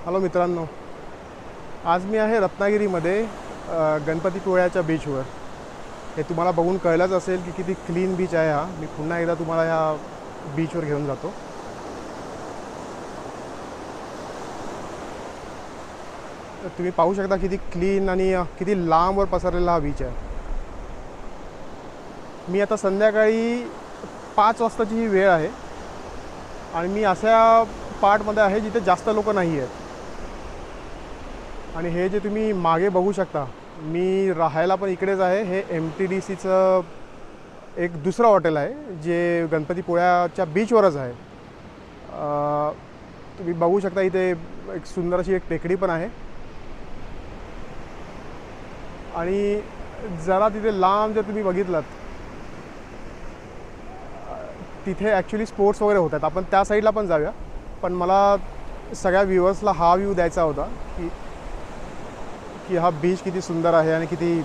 Hello मित्रांनो, आज मी आहे रत्नागिरीमध्ये गणपतीपुळ्याच्या बीचवर. हे तुम्हाला बघून कळलंच असेल की किती क्लीन बीच आहे हा. मी पुन्हा एकदा तुम्हाला ह्या बीचवर घेऊन जातो. तुम्ही पाहू शकता किती क्लीन आणि किती लांबवर पसरलेला हा बीच आहे. मी आता संध्याकाळी 5 वाजताची ही वेळ आहे आणि मी अशा पार्टमध्ये आहे जिथे जास्त लोक नाही आहेत. आणि हे जे तुम्ही मागे बघू शकता, मी राहायला पण इकडेच आहे. हे MTDCचं एक दुसरं हॉटेल आहे जे गणपतीपुळ्याच्या बीचवरच आहे. तुम्ही बघू शकता इथे एक सुंदर अशी एक टेकडी पण आहे आणि जरा तिथे लांब जर तुम्ही बघितलात तिथे ॲक्च्युली स्पोर्ट्स वगैरे होतात. आपण त्या साईडला पण जाऊया, पण मला सगळ्या व्ह्युअर्सला हा व्ह्यू द्यायचा होता की हा बीच किती सुंदर आहे आणि किती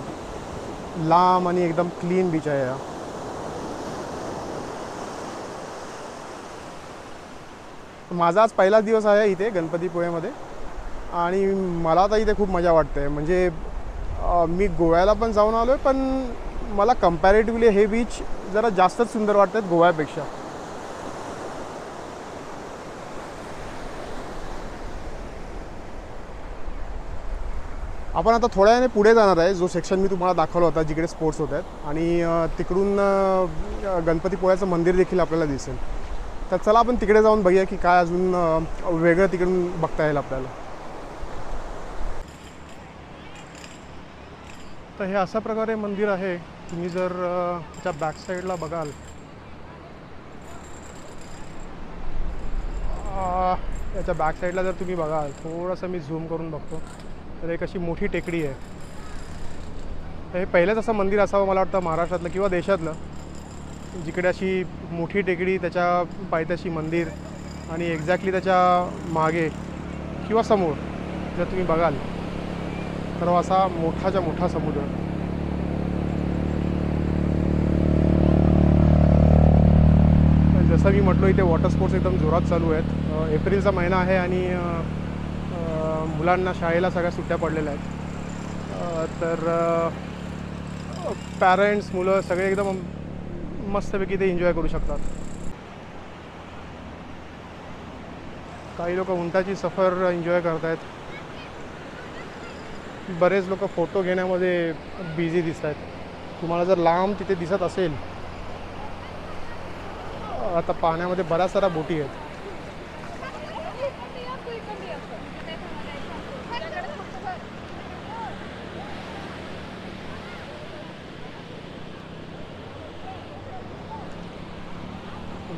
लांब आणि एकदम क्लीन बीच आहे हा. माझा आज पहिलाच दिवस आहे इथे गणपतीपुळ्यामध्ये आणि मला आता इथे खूप मजा वाटते. म्हणजे मी गोव्याला पण जाऊन आलो आहे, पण मला कम्पॅरेटिव्हली हे बीच जरा जास्तच सुंदर वाटतात गोव्यापेक्षा. आपण आता थोड्या वेळाने पुढे जाणार आहे. जो सेक्शन मी तुम्हाला दाखवला होता जिकडे स्पोर्ट्स होत आहेत आणि तिकडून गणपतीपुळ्याचं मंदिर देखील आपल्याला दिसेल. तर चला आपण तिकडे जाऊन बघूया की काय अजून वेगळं तिकडून बघता येईल आपल्याला. तर हे अशा प्रकारे मंदिर आहे. तुम्ही जर त्याच्या बॅक साईडला बघाल, याच्या बॅक साईडला जर तुम्ही बघाल, थोडंसं मी झूम करून बघतो, तर एक अशी मोठी टेकडी आहे. हे पहिलंच असं मंदिर असावं मला वाटतं महाराष्ट्रातलं किंवा देशातलं, जिकडे अशी मोठी टेकडी, त्याच्या पायथ्याशी मंदिर आणि एक्झॅक्टली त्याच्या मागे किंवा समोर जर तुम्ही बघाल तर असा मोठाच्या मोठा समुद्र. जसं मी म्हटलो, इथे वॉटर स्पोर्ट्स एकदम जोरात चालू आहेत. एप्रिलचा महिना आहे आणि मुलांना शाळेला सगळ्या सुट्ट्या पडलेल्या आहेत. तर पॅरेंट्स, मुलं सगळे एकदम मस्तपैकी ते एन्जॉय करू शकतात. काही लोक उंटाची सफर एन्जॉय करत आहेत. बरेच लोक फोटो घेण्यामध्ये बिझी दिसत आहेत. तुम्हाला जर लांब तिथे दिसत असेल, आता पाण्यामध्ये बऱ्याच साऱ्या बोटी आहेत.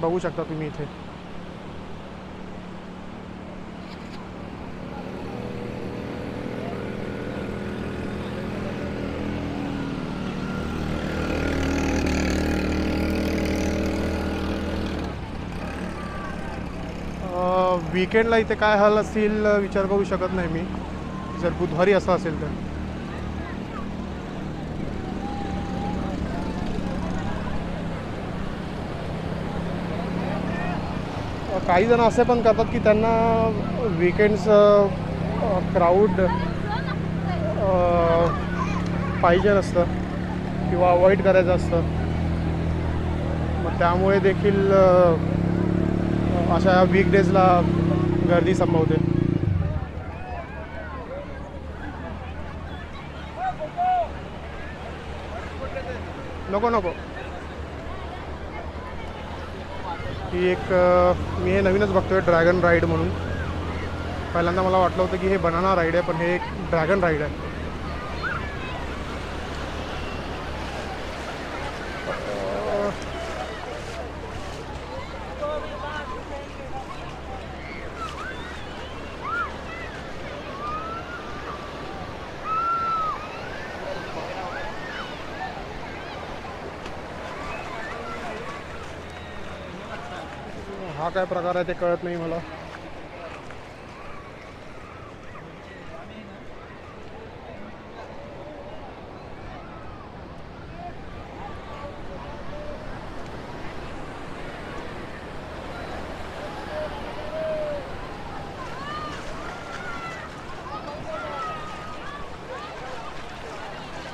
बघू शकता तुम्ही इथे. वीकेंडला इथे काय हाल असतील विचार करू शकत नाही मी. जर बुधवारी असं असेल तर काही जण असे पण करतात की त्यांना वीकेंड्सचं क्राऊड पाहिजे नसतं किंवा अवॉइड करायचं असतं. मग त्यामुळे देखील अशा वीकडेजला गर्दी संभवते. नको नको. ही एक मी हे नवीनच बघतोय, ड्रॅगन राईड म्हणून. पहिल्यांदा मला वाटलं होतं की हे बनाना राईड आहे, पण हे एक ड्रॅगन राईड आहे. हा काय प्रकार आहे ते कळत नाही मला.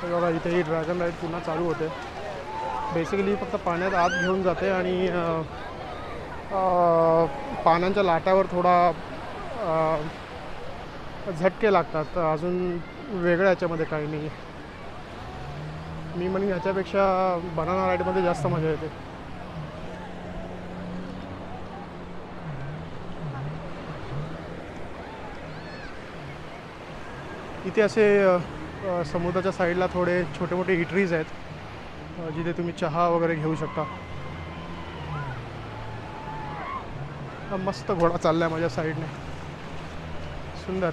तर बघा इथे ही ड्रॅगन राईड पुन्हा चालू होते. बेसिकली फक्त पाण्यात आत घेऊन जाते आणि पानांच्या लाटावर थोडा झटके लागतात. अजून वेगळं याच्यामध्ये काही नाही. मी म्हणेन ह्याच्यापेक्षा बनाना राईडमध्ये जास्त मजा येते. इथे असे समुद्राच्या साईडला थोडे छोटे मोठे इटरीज आहेत जिथे तुम्ही चहा वगैरे घेऊ शकता. मस्त घोडा चाललाय माझ्या साईडने, सुंदर.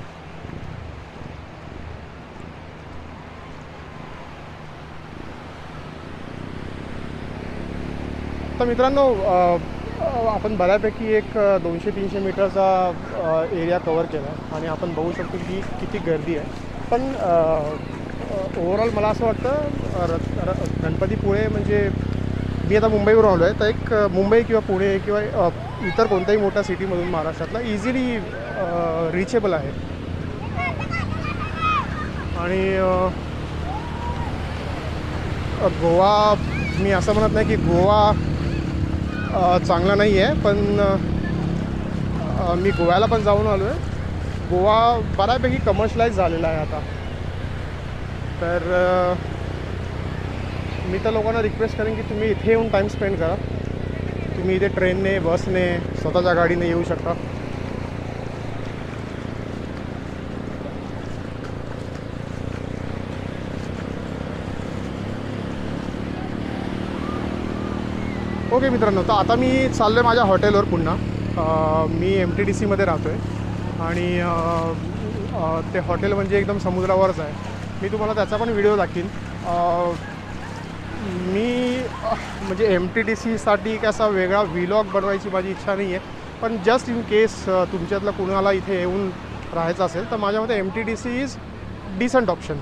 तर मित्रांनो, आपण बऱ्यापैकी एक 200-300 मीटरचा एरिया कवर केला आणि आपण बघू शकतो की किती गर्दी आहे. पण ओव्हरऑल मला असं वाटतं गणपतीपुळे म्हणजे मी आता मुंबईवरून आलो आहे, तर एक मुंबई किंवा पुणे किंवा इतर कोणत्याही मोठ्या सिटीमधून महाराष्ट्रातला इझिली रिचेबल आहे. आणि गोवा, मी असं म्हणत नाही की गोवा चांगला नाही आहे, पण मी गोव्याला पण जाऊन आलो आहे. गोवा बऱ्यापैकी कमर्शलाइज झालेला आहे आता. तर मी तर लोकांना रिक्वेस्ट करेन की तुम्ही इथे येऊन टाईम स्पेंड करा. तुम्ही इथे ट्रेनने, बसने, स्वतःच्या गाडीने येऊ शकता. ओके मित्रांनो, तर आता मी चाललो आहे माझ्या हॉटेलवर पुन्हा. मी MTDCमध्ये राहतो आहे आणि ते हॉटेल म्हणजे एकदम समुद्रावरच आहे. मी तुम्हाला त्याचा पण व्हिडिओ दाखवीन. मी म्हणजे MTDCसाठी असा वेगळा व्लॉग बनवायची माझी इच्छा नाही आहे, पण जस्ट इन केस तुमच्यातलं कुणाला इथे येऊन राहायचं असेल तर माझ्या मते MTDC इज डिसंट ऑप्शन.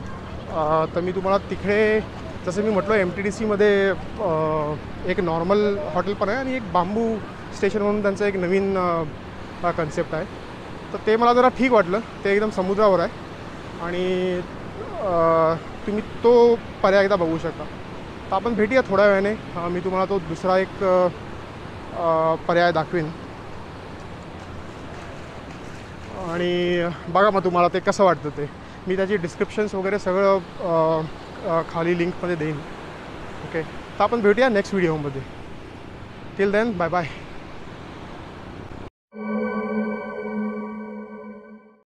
तर मी तुम्हाला तिकडे, जसं मी म्हटलं, MTDCमध्ये एक नॉर्मल हॉटेल पण आहे आणि एक बांबू स्टेशन म्हणून त्यांचं एक नवीन कन्सेप्ट आहे. तर ते मला जरा ठीक वाटलं. ते एकदम समुद्रावर आहे आणि तुम्ही तो पर्याय एकदा बघू शकता. तर आपण भेटूया थोड्या वेळाने. मी तुम्हाला तो दुसरा एक पर्याय दाखवीन आणि बघा मग तुम्हाला ते कसं वाटतं ते. मी त्याची डिस्क्रिप्शन्स वगैरे सगळं खाली लिंकमध्ये देईन. ओके, तर आपण भेटूया नेक्स्ट व्हिडिओमध्ये. Till then, bye bye.